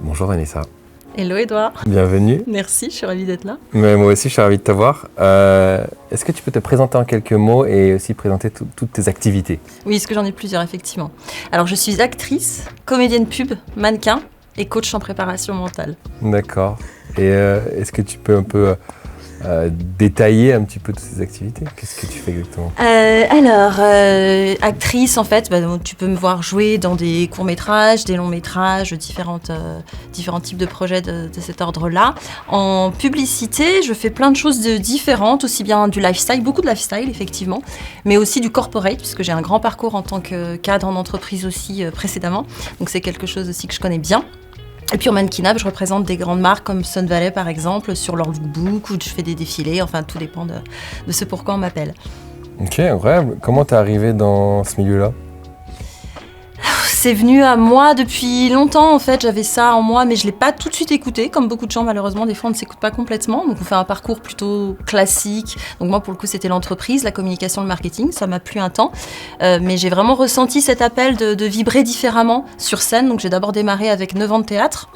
Bonjour Vanessa. Hello Edouard. Bienvenue. Merci, je suis ravie d'être là. Mais moi aussi, je suis ravi de t'avoir. Est-ce que tu peux te présenter en quelques mots et aussi présenter toutes tes activités ? Oui, parce que j'en ai plusieurs, effectivement. Alors, je suis actrice, comédienne pub, mannequin et coach en préparation mentale. D'accord. Et est-ce que tu peux un peu détailler un petit peu toutes ces activités ? Qu'est-ce que tu fais exactement ? Actrice, en fait, donc, tu peux me voir jouer dans des courts-métrages, des longs-métrages, différents types de projets de cet ordre-là. En publicité, je fais plein de choses différentes, aussi bien du lifestyle, beaucoup de lifestyle, effectivement, mais aussi du corporate, puisque j'ai un grand parcours en tant que cadre en entreprise aussi précédemment. Donc, c'est quelque chose aussi que je connais bien. Et puis en mannequinat, je représente des grandes marques comme Sun Valley par exemple, sur leur lookbook, où je fais des défilés, enfin tout dépend de ce pourquoi on m'appelle. Ok, incroyable. Comment t'es arrivée dans ce milieu-là ? C'est venu à moi depuis longtemps en fait, j'avais ça en moi mais je ne l'ai pas tout de suite écouté, comme beaucoup de gens malheureusement, des fois on ne s'écoute pas complètement, donc on fait un parcours plutôt classique. Donc moi pour le coup c'était l'entreprise, la communication, le marketing, ça m'a plu un temps, mais j'ai vraiment ressenti cet appel de vibrer différemment sur scène, donc j'ai d'abord démarré avec 9 ans de théâtre.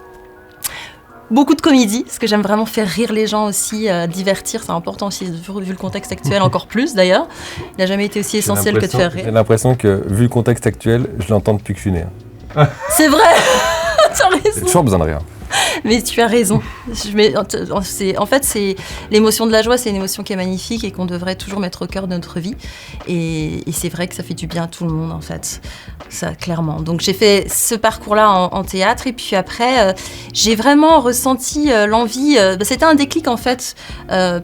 Beaucoup de comédie, parce que j'aime vraiment faire rire les gens aussi, divertir, c'est important aussi, vu le contexte actuel, encore plus d'ailleurs. Il n'a jamais été aussi essentiel que de faire rire. J'ai l'impression que, vu le contexte actuel, je l'entends depuis que je suis né. C'est vrai. Tu as raison. J'ai toujours besoin de rire. Mais tu as raison. En fait, c'est l'émotion de la joie, c'est une émotion qui est magnifique et qu'on devrait toujours mettre au cœur de notre vie. Et c'est vrai que ça fait du bien à tout le monde, en fait. Ça, clairement. Donc, j'ai fait ce parcours-là en théâtre. Et puis après, j'ai vraiment ressenti l'envie... c'était un déclic, en fait,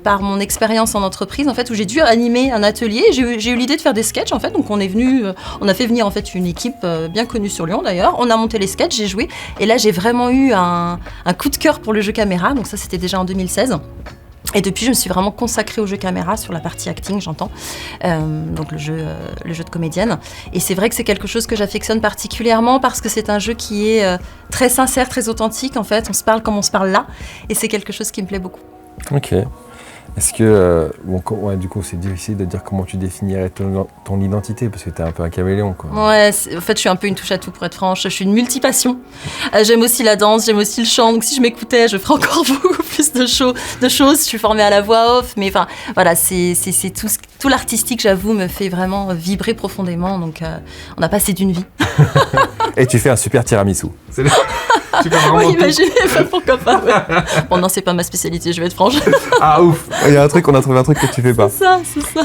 par mon expérience en entreprise, en fait, où j'ai dû animer un atelier. J'ai eu l'idée de faire des sketchs, en fait. Donc, on a fait venir, en fait, une équipe bien connue sur Lyon, d'ailleurs. On a monté les sketchs, j'ai joué. Et là, j'ai vraiment eu un coup de cœur pour le jeu caméra, donc ça c'était déjà en 2016. Et depuis, je me suis vraiment consacrée au jeu caméra sur la partie acting, j'entends, donc le jeu de comédienne. Et c'est vrai que c'est quelque chose que j'affectionne particulièrement parce que c'est un jeu qui est très sincère, très authentique en fait. On se parle comme on se parle là, et c'est quelque chose qui me plaît beaucoup. Ok. Est-ce que, du coup, c'est difficile de dire comment tu définirais ton identité, parce que t'es un peu un caméléon, quoi. Ouais, en fait, je suis un peu une touche à tout, pour être franche. Je suis une multipassion. J'aime aussi la danse, j'aime aussi le chant. Donc, si je m'écoutais, je ferais encore beaucoup plus de choses. Je suis formée à la voix off, mais enfin, voilà, c'est tout l'artistique, j'avoue, me fait vraiment vibrer profondément. Donc, on a passé d'une vie. Et tu fais un super tiramisu. Tu peux vraiment imaginez, pourquoi pas. Ouais. Bon, non, c'est pas ma spécialité, je vais être franche. Ah ouf. On a trouvé un truc que tu fais pas. C'est ça.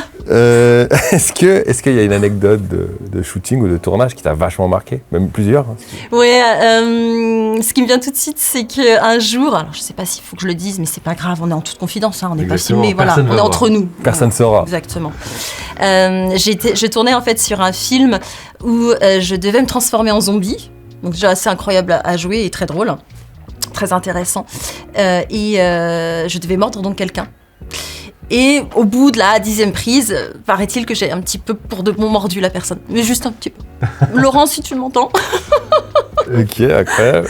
Est-ce qu'il y a une anecdote de shooting ou de tournage qui t'a vachement marqué ? Même plusieurs. Ouais, ce qui me vient tout de suite, c'est qu'un jour, alors je sais pas s'il faut que je le dise, mais c'est pas grave, on est en toute confidence, on n'est pas filmé, voilà, on est entre nous. Personne ne saura. Exactement. Je tournais en fait sur un film où je devais me transformer en zombie. Donc déjà assez incroyable à jouer et très drôle, très intéressant. Je devais mordre donc quelqu'un. Et au bout de la 10e prise, paraît-il que j'ai un petit peu pour de bon mordu la personne. Mais juste un petit peu. Laurent, si tu m'entends. Ok, incroyable.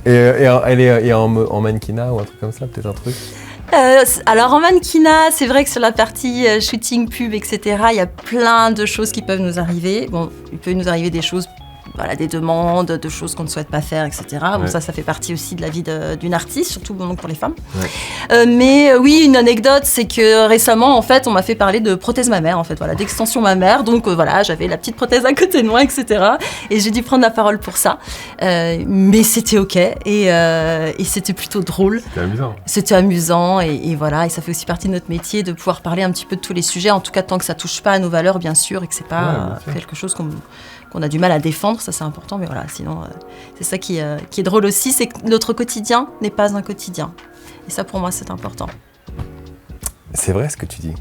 et en mannequinat ou un truc comme ça, peut-être un truc ? Alors en mannequinat, c'est vrai que sur la partie shooting, pub, etc., il y a plein de choses qui peuvent nous arriver. Bon, il peut nous arriver des choses... Voilà, des demandes, de choses qu'on ne souhaite pas faire, etc. Ouais. Bon, ça fait partie aussi de la vie d'une artiste, surtout donc pour les femmes. Ouais. Mais oui, une anecdote, c'est que récemment, en fait, on m'a fait parler de prothèse mammaire, en fait, voilà, d'extension mammaire. Donc voilà, j'avais la petite prothèse à côté de moi, etc. Et j'ai dû prendre la parole pour ça. Mais c'était OK. Et c'était plutôt drôle. C'était amusant. Et voilà, et ça fait aussi partie de notre métier de pouvoir parler un petit peu de tous les sujets, en tout cas tant que ça ne touche pas à nos valeurs, bien sûr, et que ce n'est pas quelque chose qu'on a du mal à défendre, ça c'est important, mais voilà, sinon c'est ça qui est drôle aussi, c'est que notre quotidien n'est pas un quotidien. Et ça pour moi c'est important. C'est vrai ce que tu dis.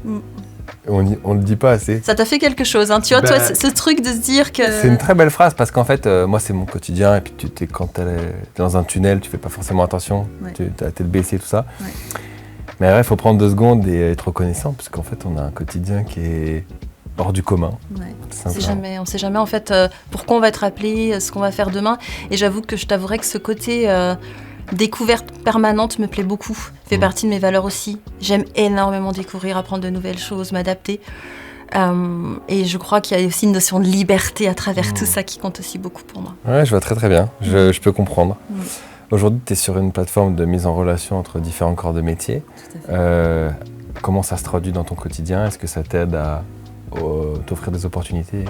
On ne le dit pas assez. Ça t'a fait quelque chose, hein. Tu vois, toi, ce truc de se dire que... C'est une très belle phrase, parce qu'en fait, moi c'est mon quotidien, et puis quand t'es dans un tunnel, tu fais pas forcément attention, tu as la tête baissée, tout ça. Ouais. Mais il faut prendre 2 secondes et être reconnaissant, parce qu'en fait on a un quotidien qui est... hors du commun. Ouais. On sait jamais en fait pourquoi on va être appelé, ce qu'on va faire demain. Et j'avoue que je t'avouerai que ce côté découverte permanente me plaît beaucoup. Fait partie de mes valeurs aussi. J'aime énormément découvrir, apprendre de nouvelles choses, m'adapter. Et je crois qu'il y a aussi une notion de liberté à travers tout ça qui compte aussi beaucoup pour moi. Ouais, je vois très très bien, je peux comprendre. Aujourd'hui, tu es sur une plateforme de mise en relation entre différents corps de métier. Comment ça se traduit dans ton quotidien? Est-ce que ça t'aide à t'offrir des opportunités?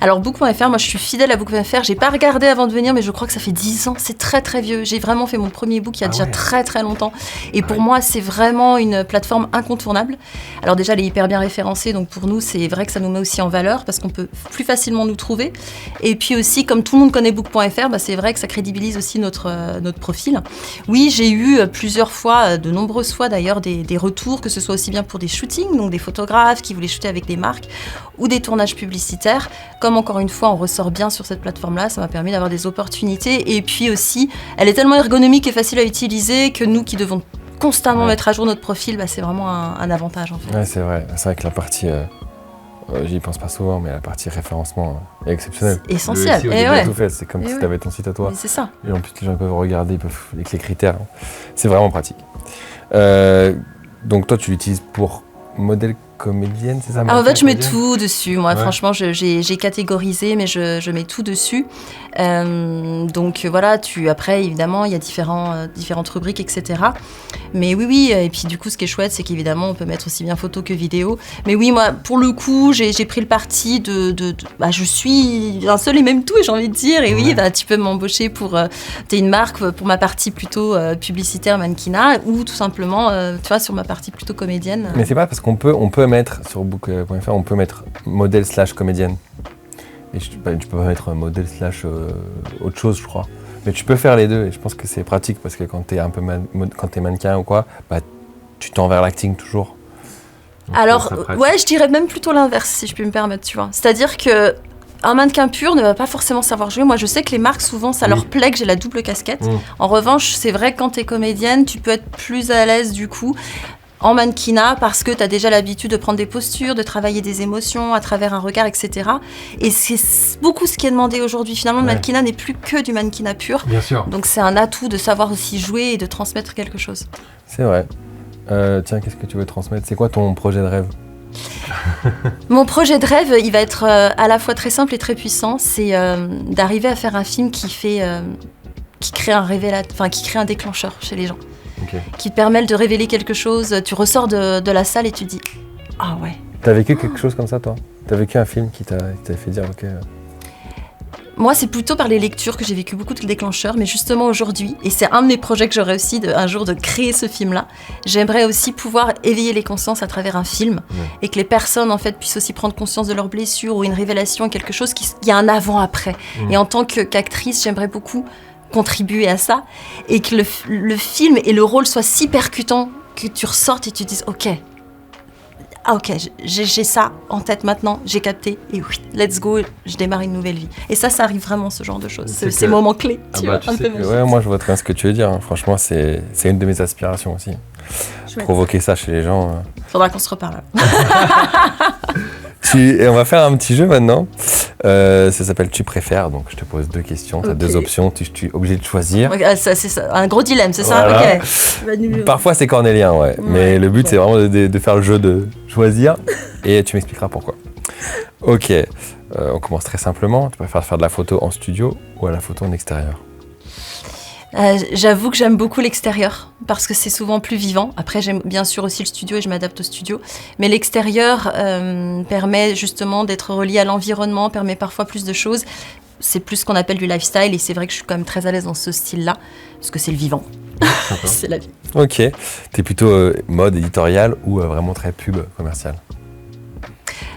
Alors Book.fr, moi je suis fidèle à Book.fr, j'ai pas regardé avant de venir mais je crois que ça fait 10 ans, c'est très très vieux. J'ai vraiment fait mon premier book il y a déjà très très longtemps et pour moi c'est vraiment une plateforme incontournable. Alors déjà elle est hyper bien référencée donc pour nous c'est vrai que ça nous met aussi en valeur parce qu'on peut plus facilement nous trouver et puis aussi comme tout le monde connaît Book.fr, c'est vrai que ça crédibilise aussi notre profil. Oui, j'ai eu plusieurs fois, de nombreuses fois d'ailleurs des retours, que ce soit aussi bien pour des shootings, donc des photographes qui voulaient shooter avec des marques ou des tournages publicitaires. Comme encore une fois, on ressort bien sur cette plateforme-là, ça m'a permis d'avoir des opportunités. Et puis aussi, elle est tellement ergonomique et facile à utiliser que nous qui devons constamment mettre à jour notre profil, c'est vraiment un avantage en fait. Ouais, c'est vrai que la partie, j'y pense pas souvent, mais la partie référencement est exceptionnelle. C'est essentiel. Tout fait. C'est comme si tu avais ton site à toi. Mais c'est ça. Et en plus, les gens peuvent regarder, avec les critères. C'est vraiment pratique. Donc toi, tu l'utilises pour modèle comédienne, c'est ça? En fait, je mets tout dessus. Moi, franchement, j'ai catégorisé, mais je mets tout dessus. Donc voilà, après, évidemment, il y a différentes rubriques, etc. Mais oui, et puis du coup, ce qui est chouette, c'est qu'évidemment, on peut mettre aussi bien photo que vidéo. Mais oui, moi, pour le coup, j'ai pris le parti je suis un seul et même tout, j'ai envie de dire. Et oui, tu peux m'embaucher pour t'es une marque pour ma partie plutôt publicitaire, mannequinat, ou tout simplement, tu vois, sur ma partie plutôt comédienne. Mais c'est pas parce qu'on peut mettre sur book.fr, on peut mettre modèle / comédienne. Et tu peux pas mettre modèle / autre chose, je crois. Mais tu peux faire les deux et je pense que c'est pratique parce que quand t'es quand t'es mannequin ou quoi, tu tends vers l'acting toujours. Donc, alors, je dirais même plutôt l'inverse si je puis me permettre, tu vois. C'est-à-dire que un mannequin pur ne va pas forcément savoir jouer. Moi, je sais que les marques, souvent, ça leur plaît que j'ai la double casquette. En revanche, c'est vrai que quand t'es comédienne, tu peux être plus à l'aise du coup en mannequinat parce que tu as déjà l'habitude de prendre des postures, de travailler des émotions à travers un regard, etc. Et c'est beaucoup ce qui est demandé aujourd'hui. Finalement, le mannequinat n'est plus que du mannequinat pur. Bien sûr. Donc c'est un atout de savoir aussi jouer et de transmettre quelque chose. C'est vrai. Tiens, qu'est-ce que tu veux transmettre? C'est quoi ton projet de rêve? Mon projet de rêve, il va être à la fois très simple et très puissant. C'est d'arriver à faire un film qui crée un déclencheur chez les gens. Qui te permet de révéler quelque chose. Tu ressors de la salle et tu dis « Ah ouais ». T'as vécu quelque chose comme ça, toi? T'as vécu un film qui t'a fait dire « Ok ». Moi, c'est plutôt par les lectures que j'ai vécu beaucoup de déclencheurs, mais justement aujourd'hui, et c'est un de mes projets que j'aurais aussi un jour de créer ce film-là, j'aimerais aussi pouvoir éveiller les consciences à travers un film et que les personnes en fait puissent aussi prendre conscience de leurs blessures ou une révélation, quelque chose il y a un avant-après. Et en tant qu'actrice, j'aimerais beaucoup contribuer à ça et que le film et le rôle soient si percutants que tu ressortes et tu dises ok, j'ai ça en tête maintenant, j'ai capté et oui, let's go, je démarre une nouvelle vie. Et ça arrive vraiment, ce genre de choses, ces moments clés. Moi je vois très bien ce que tu veux dire, franchement c'est une de mes aspirations aussi. Chouette. Provoquer ça chez les gens. Faudra qu'on se reparle. Et on va faire un petit jeu maintenant. Ça s'appelle Tu préfères. Donc je te pose 2 questions. Tu as 2 options. Tu es obligé de choisir. C'est ça, un gros dilemme, c'est ça? Voilà. Parfois c'est cornélien, mais le but c'est vraiment de faire le jeu de choisir. Et tu m'expliqueras pourquoi. Ok. On commence très simplement. Tu préfères faire de la photo en studio ou à la photo en extérieur? J'avoue que j'aime beaucoup l'extérieur parce que c'est souvent plus vivant. Après, j'aime bien sûr aussi le studio et je m'adapte au studio. Mais l'extérieur permet justement d'être relié à l'environnement, permet parfois plus de choses. C'est plus ce qu'on appelle du lifestyle et c'est vrai que je suis quand même très à l'aise dans ce style-là parce que c'est le vivant. C'est la vie. Ok. T'es plutôt mode éditorial ou vraiment très pub commercial?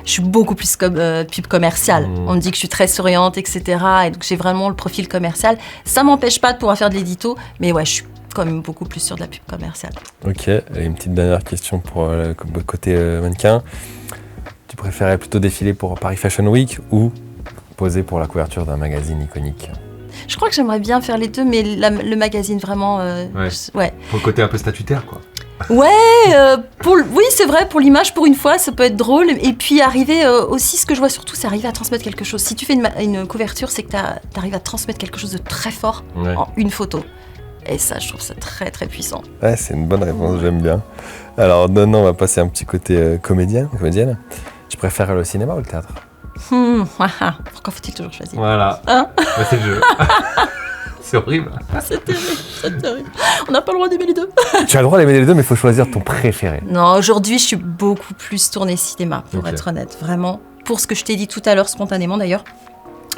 Je suis beaucoup plus pub commerciale. On me dit que je suis très souriante, etc. Et donc j'ai vraiment le profil commercial. Ça m'empêche pas de pouvoir faire de l'édito, mais je suis quand même beaucoup plus sur de la pub commerciale. Ok, et une petite dernière question pour le côté mannequin. Tu préférais plutôt défiler pour Paris Fashion Week ou poser pour la couverture d'un magazine iconique? Je crois que j'aimerais bien faire les deux, mais le magazine vraiment... Pour le côté un peu statutaire, quoi. Oui, c'est vrai, pour l'image, pour une fois, ça peut être drôle. Et puis arriver aussi, ce que je vois surtout, c'est arriver à transmettre quelque chose. Si tu fais une couverture, c'est que tu arrives à transmettre quelque chose de très fort en une photo. Et ça, je trouve ça très, très puissant. Ouais, c'est une bonne réponse, j'aime bien. Alors, maintenant, on va passer à un petit côté comédienne. préfères le cinéma ou le théâtre? Pourquoi faut-il toujours choisir? Voilà. C'est le jeu. C'est horrible. C'est terrible. On n'a pas le droit d'aimer les deux. Tu as le droit d'aimer les deux, mais il faut choisir ton préféré. Non, aujourd'hui, je suis beaucoup plus tournée cinéma, pour être honnête. Vraiment, pour ce que je t'ai dit tout à l'heure, spontanément d'ailleurs,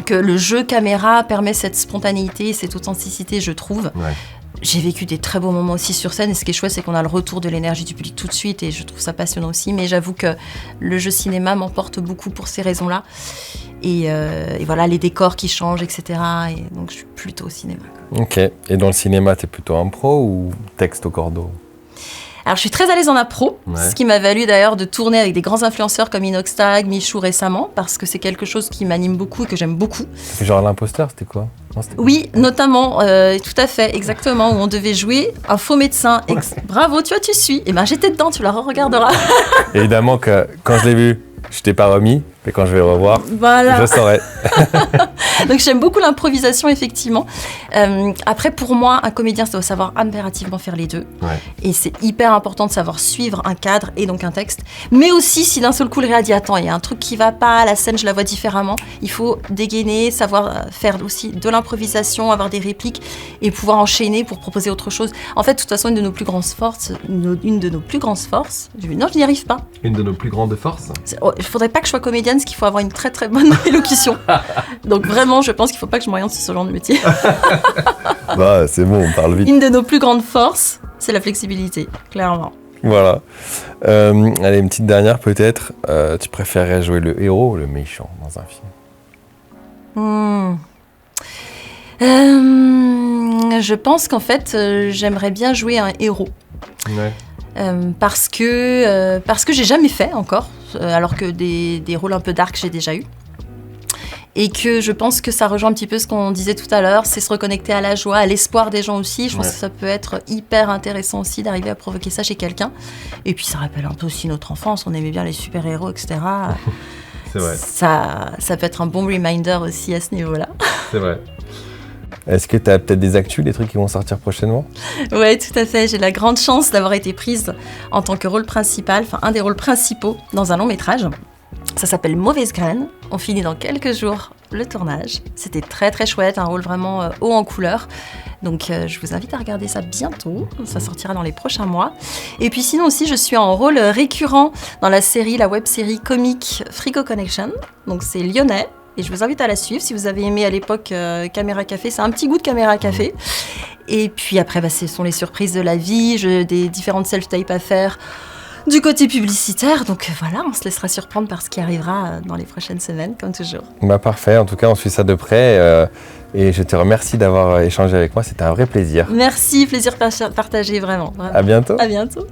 que le jeu caméra permet cette spontanéité, cette authenticité, je trouve. Ouais. J'ai vécu des très beaux moments aussi sur scène, et ce qui est chouette, c'est qu'on a le retour de l'énergie du public tout de suite, et je trouve ça passionnant aussi. Mais j'avoue que le jeu cinéma m'emporte beaucoup pour ces raisons-là. Et voilà, les décors qui changent, etc. Et donc, je suis plutôt au cinéma. Ok. Et dans le cinéma, t'es plutôt impro ou texte au cordeau? Alors, je suis très à l'aise en impro, ce qui m'a valu d'ailleurs de tourner avec des grands influenceurs comme Inoxtag, Michou récemment, parce que c'est quelque chose qui m'anime beaucoup et que j'aime beaucoup. C'est genre l'imposteur, c'était quoi? Non, c'était Oui, notamment, tout à fait, exactement, où on devait jouer un faux médecin. Bravo, tu suis. Et ben j'étais dedans, tu la re-regarderas. Évidemment que quand je l'ai vu, je t'ai pas remis, mais quand je vais le revoir, voilà. Je saurai. Donc j'aime beaucoup l'improvisation, effectivement. Après, pour moi, un comédien, ça doit savoir impérativement faire les deux. Ouais. Et c'est hyper important de savoir suivre un cadre et donc un texte. Mais aussi, si d'un seul coup le réal dit « Attends, il y a un truc qui va pas, la scène, je la vois différemment », il faut dégainer, savoir faire aussi de l'improvisation, avoir des répliques et pouvoir enchaîner pour proposer autre chose. En fait, de toute façon, une de nos plus grandes forces, non, je n'y arrive pas. Une de nos plus grandes forces? Il faudrait pas que je sois comédienne, parce qu'il faut avoir une très très bonne élocution. Donc vraiment, je pense qu'il faut pas que je m'oriente sur ce genre de métier. Bah, c'est bon, on parle vite. Une de nos plus grandes forces, c'est la flexibilité, clairement. Voilà. Allez, une petite dernière peut-être. Tu préférerais jouer le héros ou le méchant dans un film? Je pense qu'en fait, j'aimerais bien jouer un héros. Ouais. Parce que j'ai jamais fait encore, alors que des rôles un peu dark, j'ai déjà eu. Et que je pense que ça rejoint un petit peu ce qu'on disait tout à l'heure, c'est se reconnecter à la joie, à l'espoir des gens aussi. Je pense que ça peut être hyper intéressant aussi d'arriver à provoquer ça chez quelqu'un. Et puis ça rappelle un peu aussi notre enfance, on aimait bien les super-héros, etc. C'est vrai. Ça peut être un bon reminder aussi à ce niveau-là. C'est vrai. Est-ce que tu as peut-être des actus, des trucs qui vont sortir prochainement? Oui, tout à fait. J'ai la grande chance d'avoir été prise en tant que rôle principal, enfin un des rôles principaux dans un long métrage. Ça s'appelle Mauvaise Graine. On finit dans quelques jours le tournage. C'était très très chouette, un rôle vraiment haut en couleur. Donc je vous invite à regarder ça bientôt. Ça sortira dans les prochains mois. Et puis sinon aussi, je suis en rôle récurrent dans la web-série comique Frigo Connection. Donc c'est lyonnais. Et je vous invite à la suivre. Si vous avez aimé à l'époque Caméra Café, c'est un petit goût de Caméra Café. Et puis après, ce sont les surprises de la vie, des différentes self-tapes à faire du côté publicitaire. Donc voilà, on se laissera surprendre par ce qui arrivera dans les prochaines semaines, comme toujours. Bah parfait, en tout cas on suit ça de près. Et je te remercie d'avoir échangé avec moi, c'était un vrai plaisir. Merci, plaisir partagé, vraiment. À bientôt. À bientôt.